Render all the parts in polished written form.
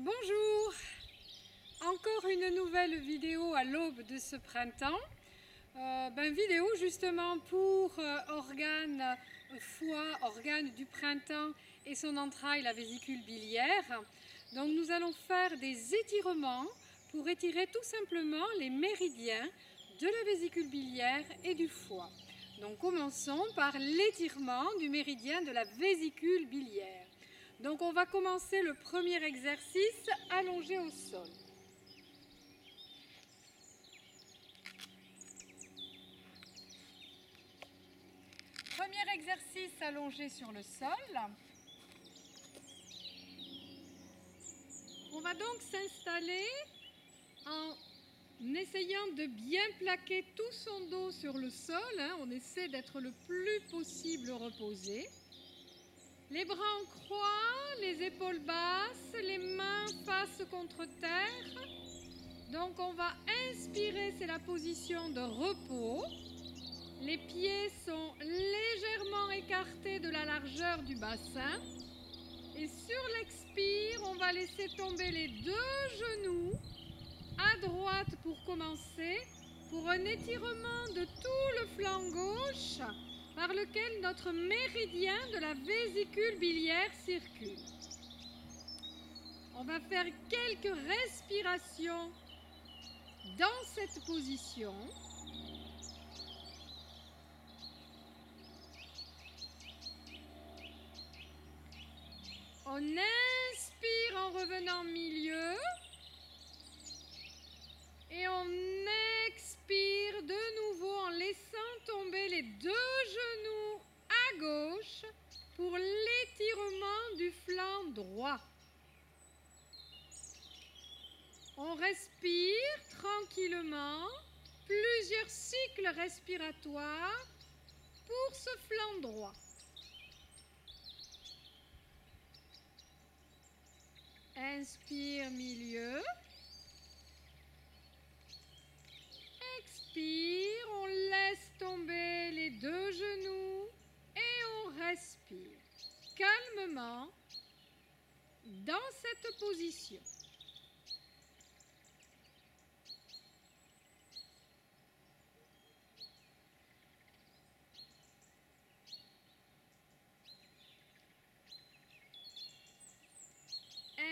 Bonjour, encore une nouvelle vidéo à l'aube de ce printemps. Vidéo justement pour organe foie, organe du printemps et son entraille, la vésicule biliaire. Donc nous allons faire des étirements pour étirer tout simplement les méridiens de la vésicule biliaire et du foie. Donc commençons par l'étirement du méridien de la vésicule biliaire. Donc on va commencer le premier exercice allongé au sol. Premier exercice allongé sur le sol. On va donc s'installer en essayant de bien plaquer tout son dos sur le sol. On essaie d'être le plus possible reposé. Les bras en croix, les épaules basses, les mains face contre terre. Donc on va inspirer, c'est la position de repos. Les pieds sont légèrement écartés de la largeur du bassin. Et sur l'expire, on va laisser tomber les deux genoux à droite pour commencer, pour un étirement de tout le flanc gauche par lequel notre méridien de la vésicule biliaire circule. On va faire quelques respirations dans cette position. On inspire en revenant milieu et on expire de nouveau en laissant tomber les deux genoux à gauche pour l'étirement du flanc droit. On respire tranquillement, plusieurs cycles respiratoires pour ce flanc droit. Inspire milieu. Expire, on laisse tomber les deux genoux et on respire calmement dans cette position.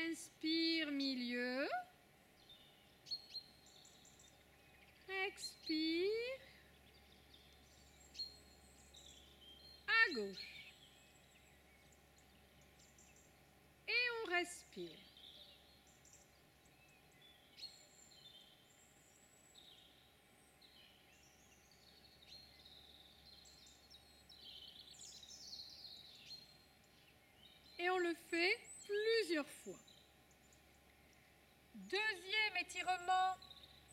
Inspire milieu. Expire. À gauche. Et on respire. Et on le fait plusieurs fois. Deuxième étirement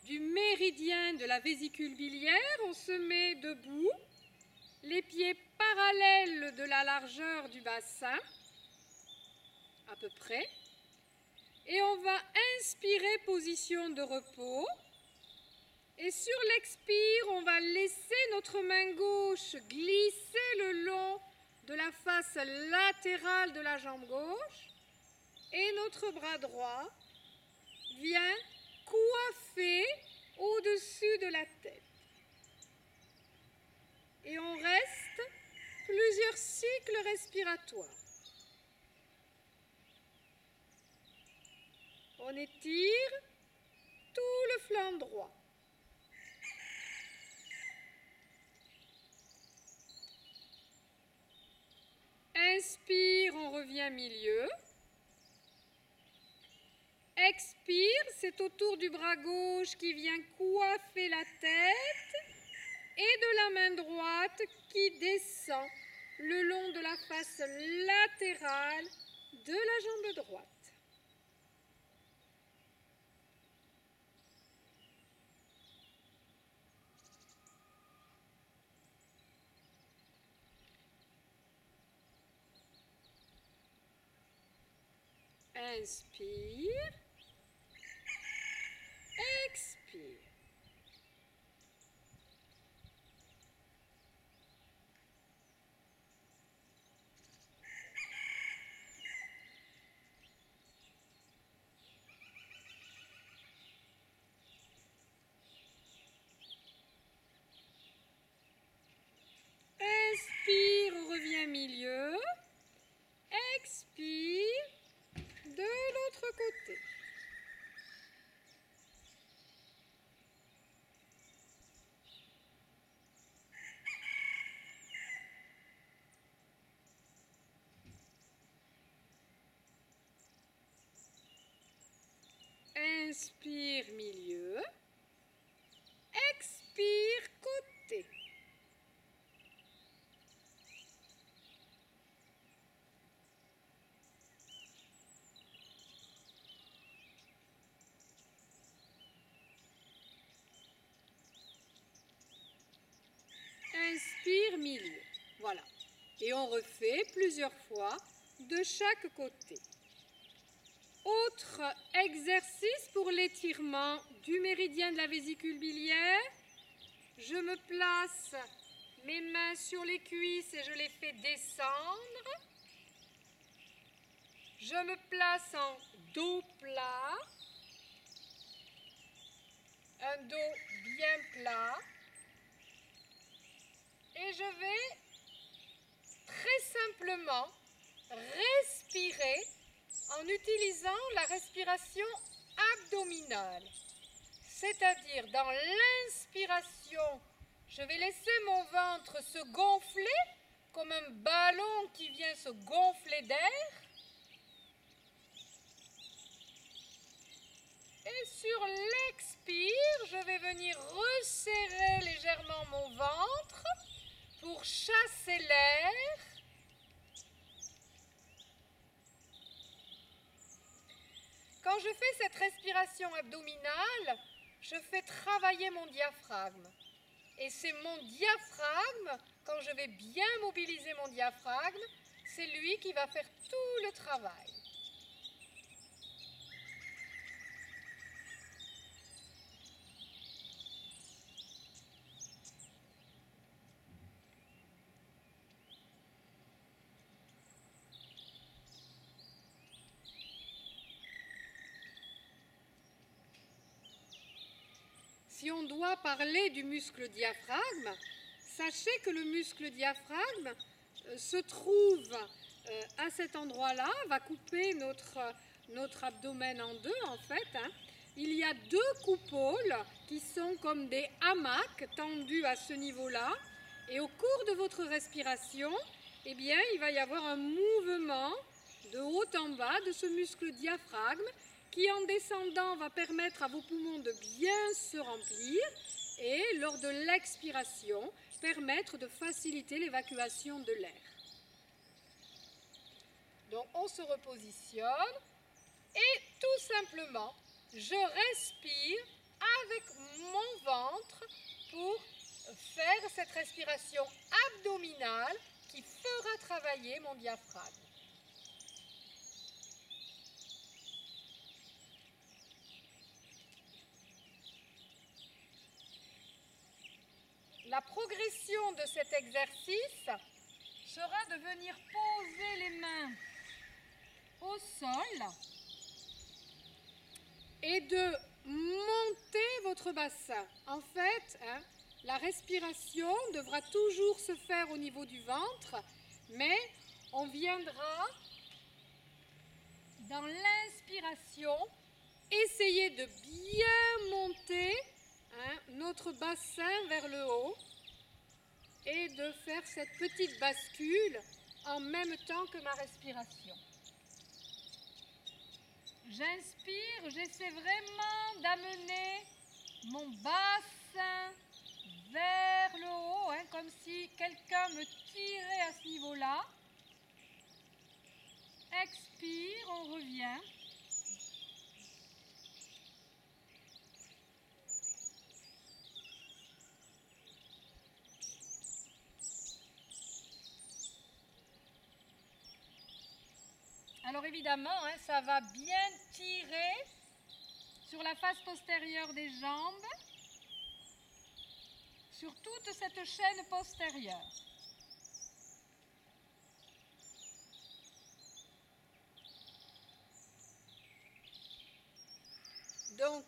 du méridien de la vésicule biliaire. On se met debout, les pieds parallèles de la largeur du bassin, à peu près. Et on va inspirer, position de repos. Et sur l'expire, on va laisser notre main gauche glisser le long de la face latérale de la jambe gauche. Et notre bras droit vient coiffer au-dessus de la tête. Et on reste plusieurs cycles respiratoires. On étire tout le flanc droit. Inspire, on revient milieu. Expire, c'est autour du bras gauche qui vient coiffer la tête et de la main droite qui descend le long de la face latérale de la jambe droite. Inspire. Expire. Inspire, milieu. Expire, côté. Inspire, milieu. Voilà. Et on refait plusieurs fois de chaque côté. Autre exercice pour l'étirement du méridien de la vésicule biliaire. Je me place mes mains sur les cuisses et je les fais descendre. Je me place en dos plat. Un dos bien plat. Et je vais très simplement respirer en utilisant la respiration abdominale. C'est-à-dire, dans l'inspiration, je vais laisser mon ventre se gonfler comme un ballon qui vient se gonfler d'air. Et sur l'expire, je vais venir resserrer légèrement mon ventre pour chasser l'air. Quand je fais cette respiration abdominale, je fais travailler mon diaphragme. Et c'est mon diaphragme, quand je vais bien mobiliser mon diaphragme, c'est lui qui va faire tout le travail. Si on doit parler du muscle diaphragme, sachez que le muscle diaphragme se trouve à cet endroit-là, va couper notre abdomen en deux en fait. Il y a deux coupoles qui sont comme des hamacs tendus à ce niveau-là. Et au cours de votre respiration, eh bien, il va y avoir un mouvement de haut en bas de ce muscle diaphragme qui en descendant va permettre à vos poumons de bien se remplir et lors de l'expiration, permettre de faciliter l'évacuation de l'air. Donc on se repositionne et tout simplement, je respire avec mon ventre pour faire cette respiration abdominale qui fera travailler mon diaphragme. La progression de cet exercice sera de venir poser les mains au sol et de monter votre bassin. En fait, la respiration devra toujours se faire au niveau du ventre, mais on viendra, dans l'inspiration, essayer de bien monter notre bassin vers le haut et de faire cette petite bascule en même temps que ma respiration. J'inspire, j'essaie vraiment d'amener mon bassin vers le haut, comme si quelqu'un me tirait à ce niveau-là. Expire, on revient. Alors évidemment, ça va bien tirer sur la face postérieure des jambes, sur toute cette chaîne postérieure. Donc,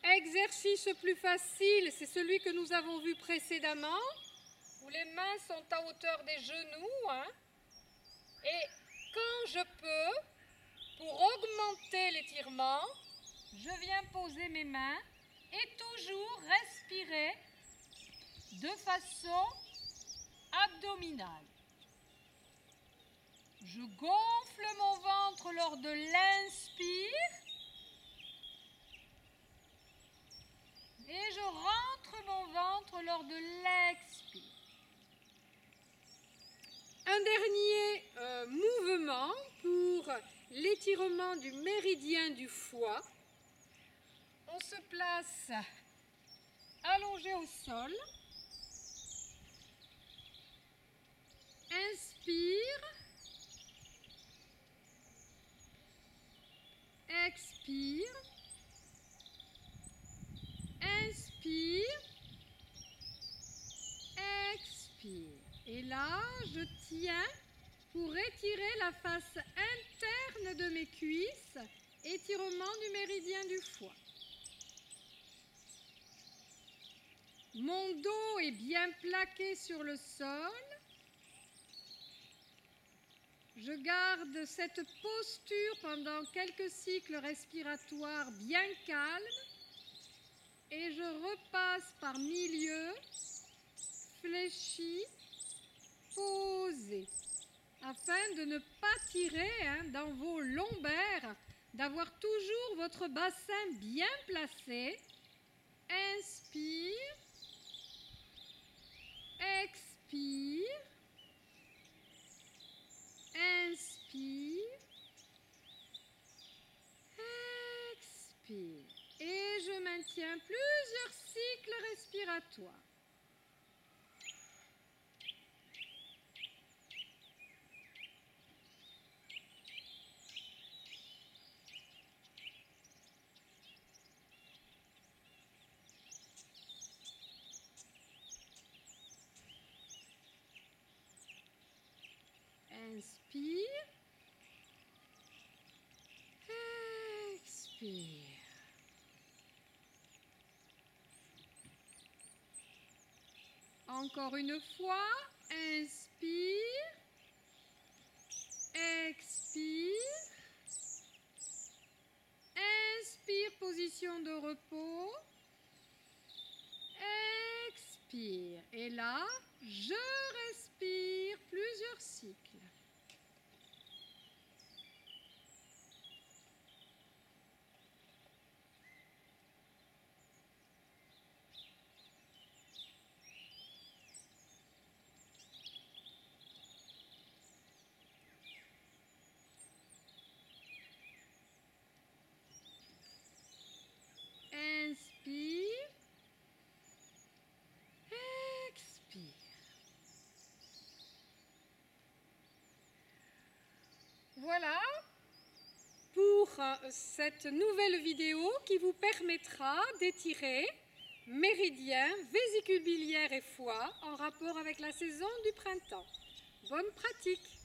exercice plus facile, c'est celui que nous avons vu précédemment, où les mains sont à hauteur des genoux, et quand je peux, pour augmenter l'étirement, je viens poser mes mains et toujours respirer de façon abdominale. Je gonfle mon ventre lors de l'inspire Et je rentre mon ventre lors de l'expire. Un dernier mouvement pour l'étirement du méridien du foie. On se place allongé au sol. Inspire. Expire. Inspire. Expire. Et là, je tiens pour étirer la face interne de mes cuisses. Étirement du méridien du foie. Mon dos est bien plaqué sur le sol. Je garde cette posture pendant quelques cycles respiratoires bien calmes et je repasse par milieu, fléchi, posé, afin de ne pas tirer dans vos lombaires, d'avoir toujours votre bassin bien placé. Inspire, expire. Inspire, expire. Et je maintiens plusieurs cycles respiratoires. Inspire, expire. Encore une fois, inspire, expire. Inspire, position de repos. Expire. Et là, je respire plusieurs cycles. Inspire, expire. Voilà pour cette nouvelle vidéo qui vous permettra d'étirer méridien, vésicule biliaire et foie en rapport avec la saison du printemps. Bonne pratique!